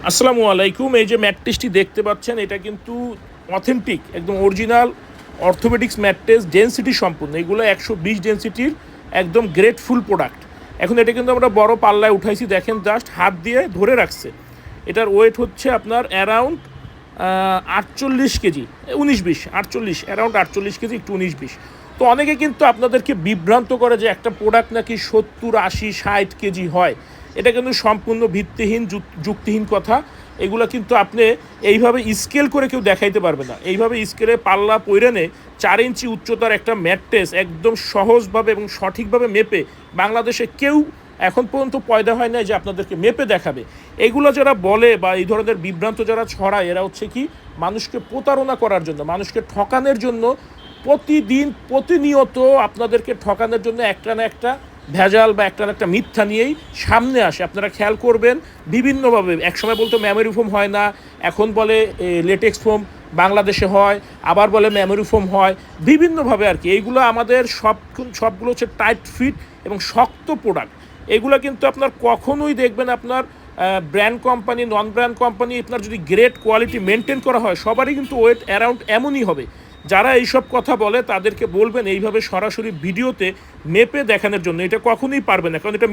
আসসালামু আলাইকুম। এই যে ম্যাট্রেসটি দেখতে পাচ্ছেন এটা কিন্তু অথেন্টিক একদম অরিজিনাল অর্থোপেডিক্স ম্যাট্রেস, ডেনসিটি সম্পূর্ণ। এগুলো 120 ডেনসিটির একদম গ্রেটফুল প্রোডাক্ট। এখন এটা কিন্তু আমরা বড় পাল্লায় উঠাইছি, দেখেন জাস্ট হাত দিয়ে ধরে রাখছে। এটার ওয়েট হচ্ছে আপনার অ্যারাউন্ড 48 কেজি, 19-20, 48, অ্যারাউন্ড 48 কেজি, একটু 19-20। তো অনেকে কিন্তু আপনাদেরকে বিভ্রান্ত করে যে একটা প্রোডাক্ট নাকি 70, 80, 60 কেজি হয়। এটা কিন্তু সম্পূর্ণ ভিত্তিহীন, যুক্তিহীন কথা। এগুলো কিন্তু আপনি এইভাবে স্কেল করে কেউ দেখাইতে পারবে না। এইভাবে স্কেলে পাল্লা পৈরানে 4 ইঞ্চি উচ্চতার একটা ম্যাট্রেস একদম সহজভাবে এবং সঠিকভাবে মেপে বাংলাদেশে কেউ এখন পর্যন্ত পয়দা হয় না যে আপনাদেরকে মেপে দেখাবে। এগুলো যারা বলে বা এই ধরনের বিভ্রান্ত যারা ছড়ায়, এরা হচ্ছে কি মানুষকে প্রতারণা করার জন্য, মানুষকে ঠকানোর জন্য, প্রতিদিন প্রতিনিয়ত আপনাদেরকে ঠকানোর জন্য একটা না একটা ভেজাল বা একটা না একটা মিথ্যা নিয়েই সামনে আসে। আপনারা খেয়াল করবেন বিভিন্নভাবে। একসময় বলতো মেমোরি ফোম হয় না, এখন বলে লেটেক্স ফোম বাংলাদেশে হয়, আবার বলে মেমোরি ফোম হয়, বিভিন্নভাবে আর কি। এইগুলো আমাদের সবগুলো হচ্ছে টাইট ফিট এবং শক্ত প্রোডাক্ট। এগুলো কিন্তু আপনার কখনোই দেখবেন আপনার ব্র্যান্ড কোম্পানি, নন ব্র্যান্ড কোম্পানি, আপনার যদি গ্রেট কোয়ালিটি মেনটেন করা হয় সবারই কিন্তু ওয়েট অ্যারাউন্ড এমনই হবে। যারা এইসব কথা বলে তাদেরকে বলবেন এইভাবে সরাসরি ভিডিওতে মেপে দেখানোর জন্য। এটা কখনোই পারবে না, কারণ এটা